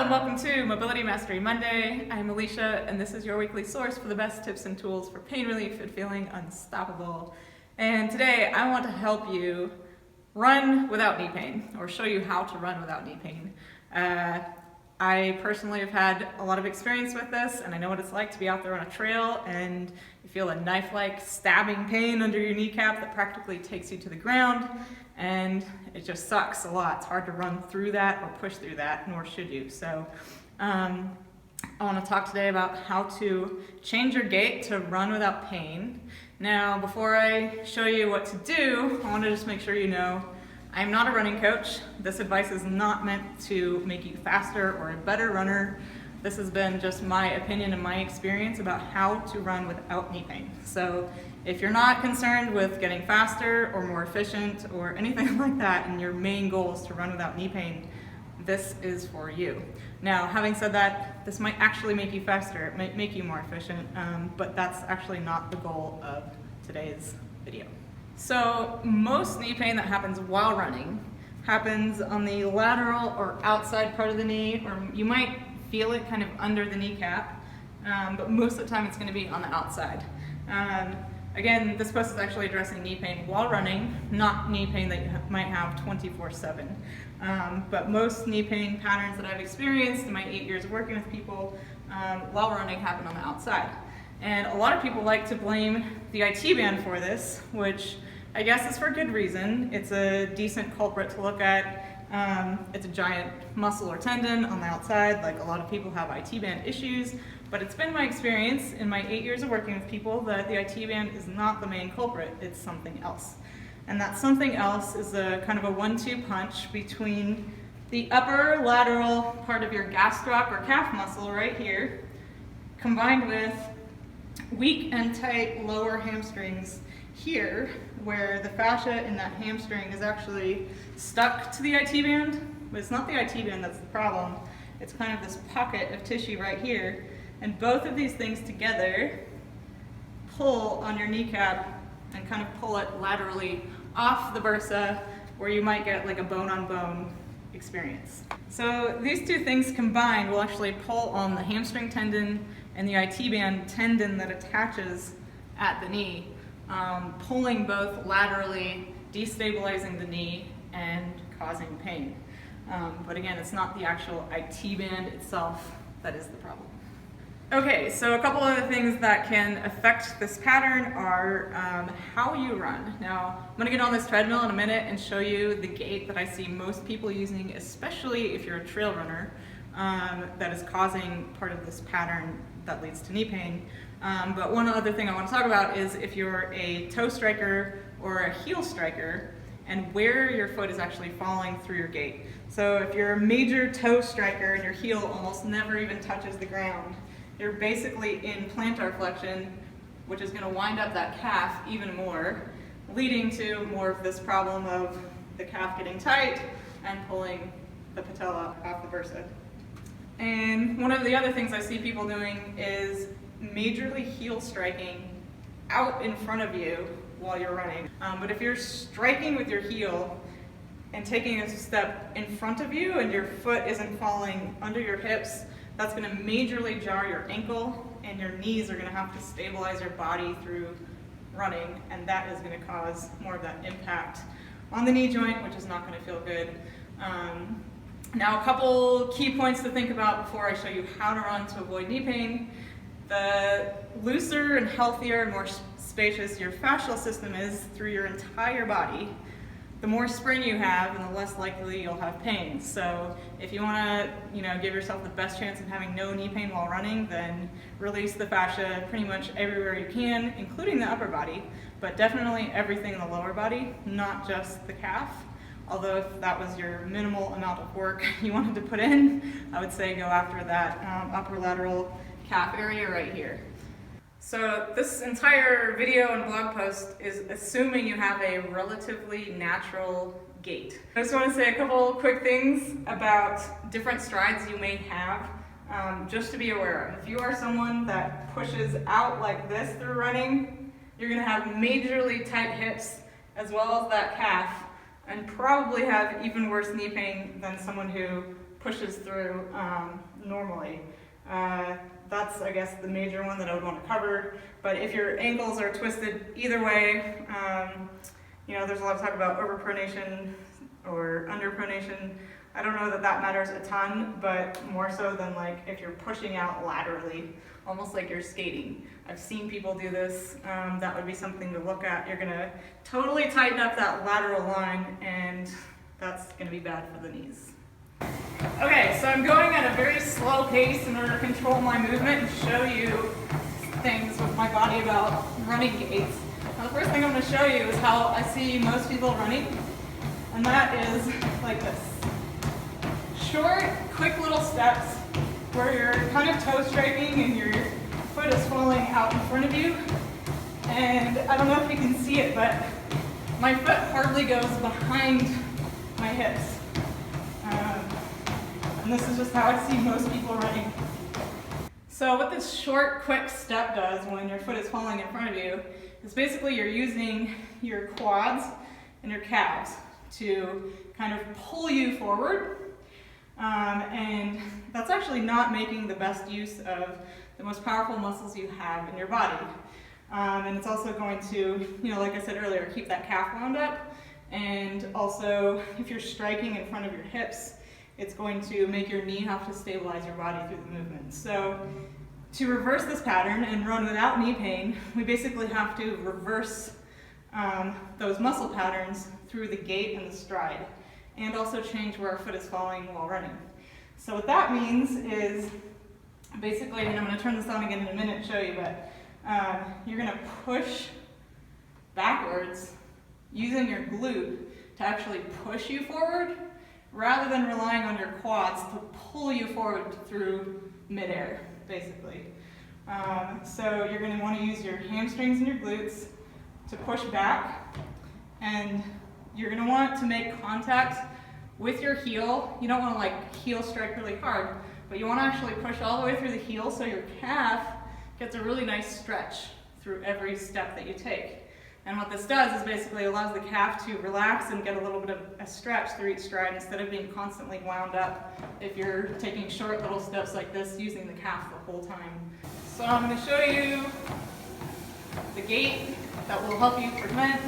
and welcome to Mobility Mastery Monday. I'm Alicia, and this is your weekly source for the best tips and tools for pain relief and feeling unstoppable. And today I want to help you run without knee pain, or show you how to run without knee pain. I personally have had a lot of experience with this, and I know what it's like to be out there on a trail and you feel a knife-like stabbing pain under your kneecap that practically takes you to the ground, and it just sucks a lot. It's hard to run through that or push through that, nor should you. So I want to talk today about how to change your gait to run without pain. Now, before I show you what to do, I want to just make sure you know I'm not a running coach. This advice is not meant to make you faster or a better runner. This has been just my opinion and my experience about how to run without knee pain. So if you're not concerned with getting faster or more efficient or anything like that, and your main goal is to run without knee pain, this is for you. Now, having said that, this might actually make you faster, it might make you more efficient, but that's actually not the goal of today's video. So most knee pain that happens while running happens on the lateral or outside part of the knee, or you might feel it kind of under the kneecap, but most of the time it's going to be on the outside. Again, this post is actually addressing knee pain while running, not knee pain that you might have 24/7. But most knee pain patterns that I've experienced in my 8 years of working with people while running happen on the outside. And a lot of people like to blame the IT band for this, which I guess is for good reason. It's a decent culprit to look at. It's a giant muscle or tendon on the outside, like a lot of people have IT band issues, but it's been my experience in my 8 years of working with people that the IT band is not the main culprit, it's something else. And that something else is a kind of a 1-2 punch between the upper lateral part of your gastroc or calf muscle right here, combined with weak and tight lower hamstrings here, where the fascia in that hamstring is actually stuck to the IT band, but it's not the IT band that's the problem. It's kind of this pocket of tissue right here, and both of these things together pull on your kneecap and kind of pull it laterally off the bursa, where you might get like a bone-on-bone experience. So these two things combined will actually pull on the hamstring tendon and the IT band tendon that attaches at the knee, pulling both laterally, destabilizing the knee, and causing pain. But again, it's not the actual IT band itself that is the problem. Okay, so a couple other things that can affect this pattern are how you run. Now, I'm going to get on this treadmill in a minute and show you the gait that I see most people using, especially if you're a trail runner, that is causing part of this pattern that leads to knee pain. But one other thing I want to talk about is if you're a toe striker or a heel striker, and where your foot is actually falling through your gait. So if you're a major toe striker and your heel almost never even touches the ground, you're basically in plantar flexion, which is going to wind up that calf even more, leading to more of this problem of the calf getting tight and pulling the patella off the bursa. And one of the other things I see people doing is majorly heel striking out in front of you while you're running. But if you're striking with your heel and taking a step in front of you and your foot isn't falling under your hips, that's going to majorly jar your ankle, and your knees are going to have to stabilize your body through running, and that is going to cause more of that impact on the knee joint, which is not going to feel good. Now, a couple key points to think about before I show you how to run to avoid knee pain. The looser and healthier and more spacious your fascial system is through your entire body, the more spring you have and the less likely you'll have pain. So if you want to, give yourself the best chance of having no knee pain while running, then release the fascia pretty much everywhere you can, including the upper body, but definitely everything in the lower body, not just the calf. Although if that was your minimal amount of work you wanted to put in, I would say go after that upper lateral calf area right here. So this entire video and blog post is assuming you have a relatively natural gait. I just want to say a couple quick things about different strides you may have, just to be aware of. If you are someone that pushes out like this through running, you're going to have majorly tight hips as well as that calf, and probably have even worse knee pain than someone who pushes through normally. That's, I guess, the major one that I would want to cover. But if your ankles are twisted either way, there's a lot of talk about overpronation or underpronation. I don't know that that matters a ton, but more so than like if you're pushing out laterally, almost like you're skating. I've seen people do this. That would be something to look at. You're gonna totally tighten up that lateral line, and that's gonna be bad for the knees. Okay, so I'm going at a very slow pace in order to control my movement and show you things with my body about running gaits. Now, the first thing I'm going to show you is how I see most people running, and that is like this. Short, quick little steps where you're kind of toe striking and your foot is falling out in front of you. And I don't know if you can see it, but my foot hardly goes behind my hips. And this is just how I see most people running. So what this short, quick step does when your foot is falling in front of you is basically you're using your quads and your calves to kind of pull you forward. And that's actually not making the best use of the most powerful muscles you have in your body. And it's also going to, like I said earlier, keep that calf wound up. And also, if you're striking in front of your hips, it's going to make your knee have to stabilize your body through the movement. So to reverse this pattern and run without knee pain, we basically have to reverse those muscle patterns through the gait and the stride, and also change where our foot is falling while running. So what that means is basically, and I'm going to turn this on again in a minute and show you, but you're going to push backwards using your glute to actually push you forward, rather than relying on your quads to pull you forward through midair, basically. So you're going to want to use your hamstrings and your glutes to push back, and you're going to want to make contact with your heel. You don't want to like heel strike really hard, but you want to actually push all the way through the heel so your calf gets a really nice stretch through every step that you take. And what this does is basically allows the calf to relax and get a little bit of a stretch through each stride instead of being constantly wound up if you're taking short little steps like this using the calf the whole time. So I'm going to show you the gait that will help you prevent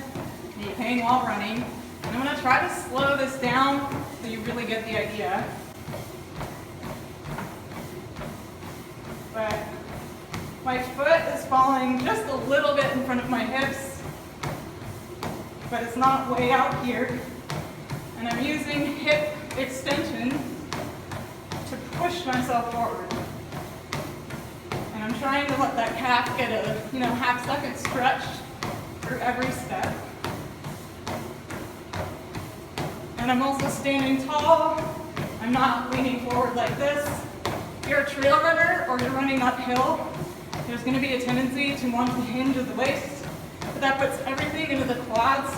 knee pain while running. And I'm going to try to slow this down so you really get the idea. But my foot is falling just a little bit in front of my hips, but it's not way out here. And I'm using hip extension to push myself forward. And I'm trying to let that calf get a half-second stretch through every step. And I'm also standing tall. I'm not leaning forward like this. If you're a trail runner or you're running uphill, there's going to be a tendency to want to hinge at the waist. But that puts everything into the quads,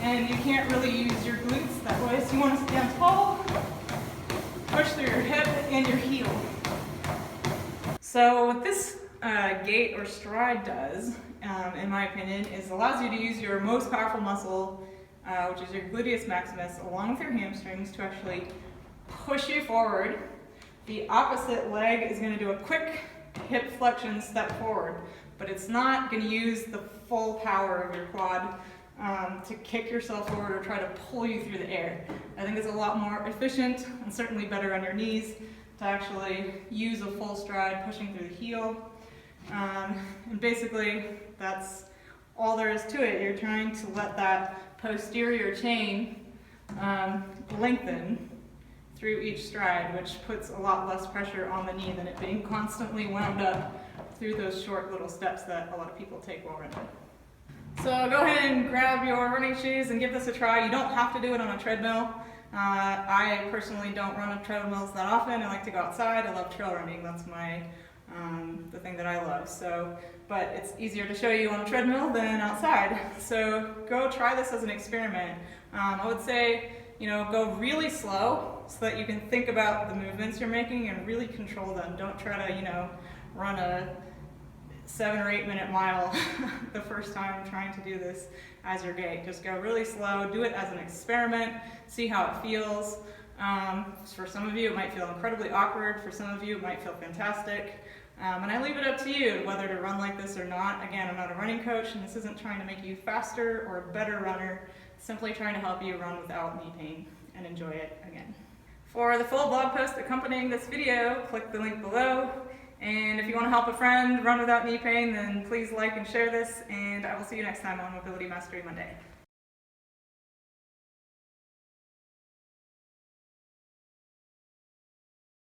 and you can't really use your glutes that way. So you want to stand tall, push through your hip and your heel. So what this gait or stride does, in my opinion, is allows you to use your most powerful muscle, which is your gluteus maximus, along with your hamstrings to actually push you forward. The opposite leg is going to do a quick hip flexion step forward, but it's not going to use the full power of your quad to kick yourself forward or try to pull you through the air. I think it's a lot more efficient and certainly better on your knees to actually use a full stride pushing through the heel. And basically that's all there is to it. You're trying to let that posterior chain lengthen through each stride, which puts a lot less pressure on the knee than it being constantly wound up through those short little steps that a lot of people take while running. So go ahead and grab your running shoes and give this a try. You don't have to do it on a treadmill. I personally don't run on treadmills that often. I like to go outside. I love trail running. That's my the thing that I love. So, but it's easier to show you on a treadmill than outside. So go try this as an experiment. I would say, go really slow so that you can think about the movements you're making and really control them. Don't try to, run a 7 or 8 minute mile the first time trying to do this as your gait. Just go really slow, do it as an experiment, see how it feels. For some of you, it might feel incredibly awkward. For some of you, it might feel fantastic. And I leave it up to you whether to run like this or not. Again, I'm not a running coach, and this isn't trying to make you faster or a better runner. It's simply trying to help you run without knee pain and enjoy it again. For the full blog post accompanying this video, click the link below. And if you want to help a friend run without knee pain, then please like and share this, and I will see you next time on Mobility Mastery Monday.